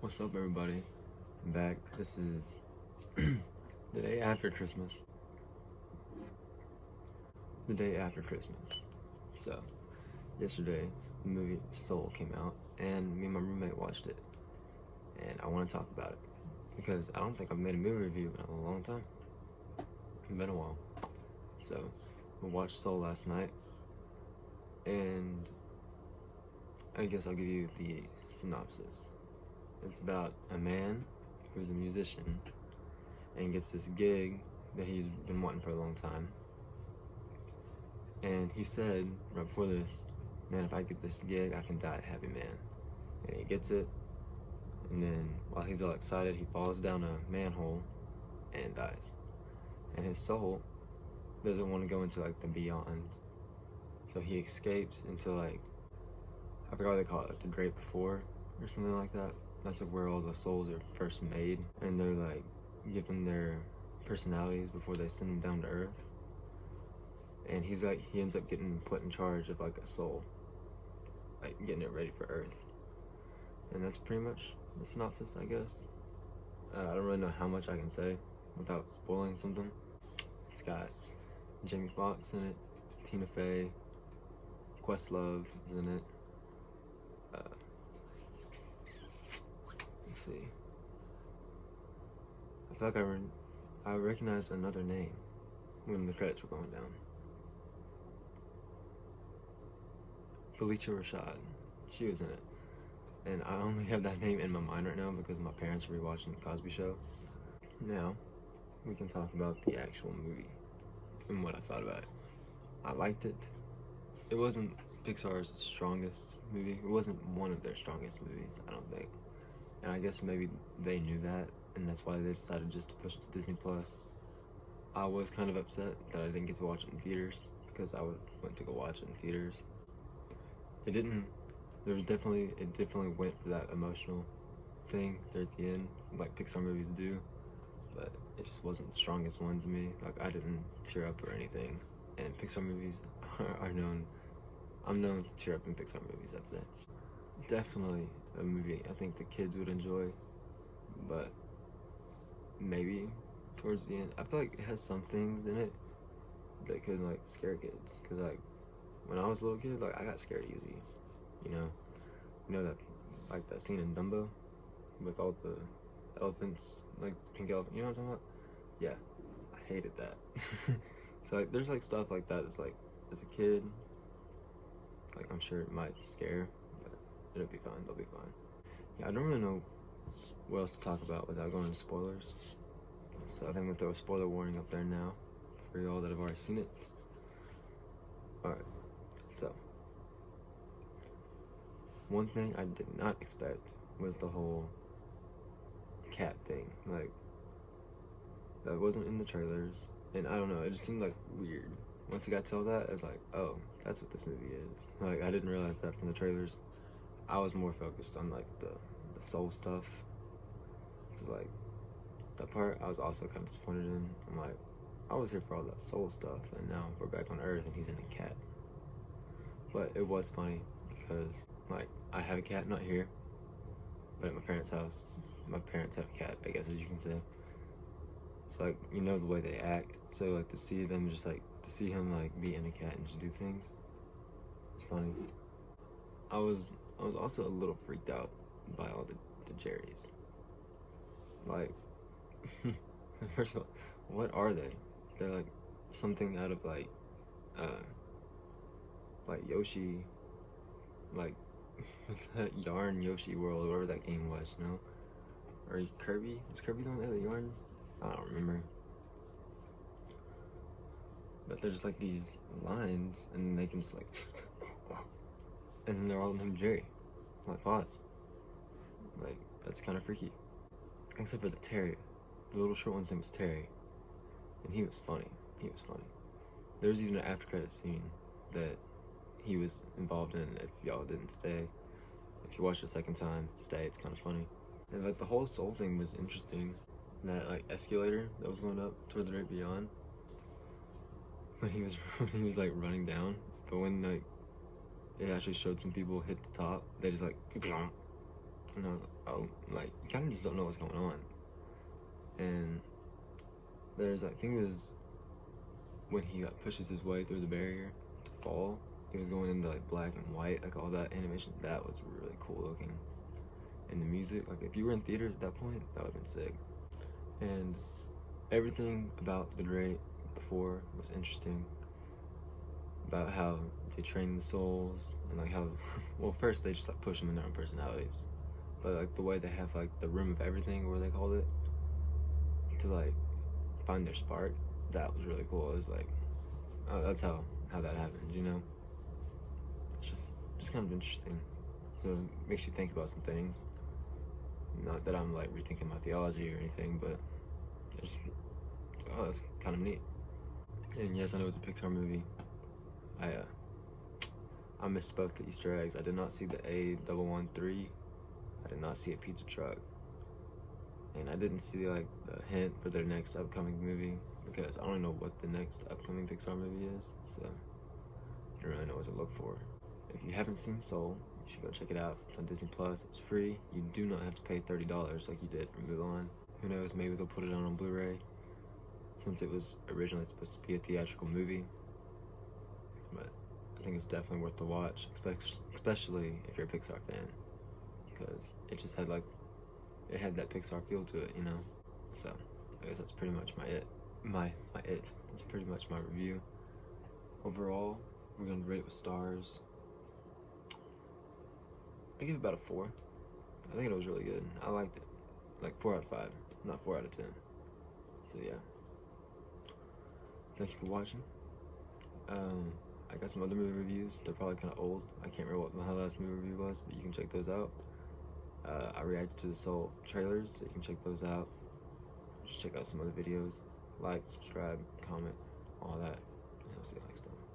What's up, everybody? I'm back. This is the day after Christmas. The day after Christmas. So, yesterday, the movie Soul came out, and me and my roommate watched it. And I want to talk about it because I don't think I've made a movie review in a long time. It's been a while. So, we watched Soul last night, and I guess I'll give you the synopsis. It's about a man who's a musician and gets this gig that he's been wanting for a long time. And he said right before this, man, if I get this gig, I can die a happy man. And he gets it, and then while he's all excited, he falls down a manhole and dies. And his soul doesn't want to go into like the beyond, so he escapes into like, I forgot what they call it, like the great before or something like that. That's like where all the souls are first made, and they're like given their personalities before they send them down to earth. And he ends up getting put in charge of like a soul, like getting it ready for earth. And that's pretty much the synopsis, I guess. I don't really know how much I can say without spoiling something. It's got Jamie Foxx in it, Tina Fey, Questlove is in it. Let's see. I feel like I recognized another name when the credits were going down. Felicia Rashad. She was in it. And I only have that name in my mind right now because my parents are rewatching The Cosby Show. Now, we can talk about the actual movie and what I thought about it. I liked it. It wasn't Pixar's strongest movie. It wasn't one of their strongest movies, I don't think. And I guess maybe they knew that, and that's why they decided just to push it to Disney Plus. I was kind of upset that I didn't get to watch it in theaters because I went to go watch it in theaters. It definitely went for that emotional thing there at the end, like Pixar movies do, but it just wasn't the strongest one to me. Like, I didn't tear up or anything, and Pixar movies I'm known to tear up in Pixar movies, that's it. Definitely a movie I think the kids would enjoy, but maybe towards the end, I feel like it has some things in it that could like scare kids, because like when I was a little kid, like I got scared easy, you know that, like that scene in Dumbo with all the elephants, like the pink elephant, you know what I'm talking about? Yeah, I hated that. So like there's like stuff like that that's like, as a kid, like I'm sure it might scare, but it'll be fine, they'll be fine. Yeah, I don't really know what else to talk about without going into spoilers, so I think I'm gonna throw a spoiler warning up there now for y'all that have already seen it. Alright, so one thing I did not expect was the whole cat thing. Like, that wasn't in the trailers, and I don't know, it just seemed like weird. Once I got to all that, I was like, oh, that's what this movie is. Like, I didn't realize that from the trailers. I was more focused on like the soul stuff. So like, that part I was also kind of disappointed in. I'm like, I was here for all that soul stuff, and now we're back on Earth and he's in a cat. But it was funny because like, I have a cat, not here, but at my parents' house. My parents have a cat, I guess, as you can say. It's like, you know the way they act, so like to see them just like, to see him like be in a cat and just do things, it's funny. I was also a little freaked out by all the Jerrys. Like, first of all, what are they? They're like something out of like Yoshi, like what's that, Yarn Yoshi World, whatever that game was, you know? Or Kirby? Was Kirby the one that had the yarn? I don't remember. But they're just like these lines, and they can just like and they're all named Jerry, like Foz. Like, that's kind of freaky. Except for the terrier. The little short one's name was Terry, and he was funny. There was even an after credit scene that he was involved in. If y'all didn't stay, if you watch it a second time, stay, it's kind of funny. And like the whole soul thing was interesting. That like escalator that was going up toward the great beyond, when he was like running down, but when like it actually showed some people hit the top, they just like And I was like, oh, like, you kind of just don't know what's going on. And there's, I think it was when he like pushes his way through the barrier to fall, he was going into like black and white, like all that animation. That was really cool looking. And the music, like if you were in theaters at that point, that would have been sick. And everything about the Great before was interesting. About how they train the souls and like how, well, first they just like push them in their own personalities, but like the way they have like the room of everything, or what they called it, to like find their spark. That was really cool. It was like, oh, that's how that happens, you know. It's just kind of interesting. So it makes you think about some things. Not that I'm like rethinking my theology or anything, but it's, oh, that's kind of neat. And yes, I know it's a Pixar movie. I missed both the Easter eggs. I did not see the A113. I did not see a pizza truck. And I didn't see like the hint for their next upcoming movie, because I don't know what the next upcoming Pixar movie is, so I don't really know what to look for. If you haven't seen Soul, you should go check it out. It's on Disney Plus. It's free. You do not have to pay $30 like you did for Mulan. Who knows? Maybe they'll put it on Blu-ray, since it was originally supposed to be a theatrical movie. But I think it's definitely worth the watch, especially if you're a Pixar fan, because it just had like, it had that Pixar feel to it, you know. So I guess that's pretty much that's pretty much my review. Overall, we're gonna rate it with stars. I give it about a 4. I think it was really good. I liked it. Like 4 out of 5, not 4 out of 10. So yeah. Thank you for watching. I got some other movie reviews. They're probably kind of old. I can't remember what my last movie review was, but you can check those out. I reacted to the Soul trailers, so you can check those out. Just check out some other videos. Like, subscribe, comment, all that. And I'll see you next time.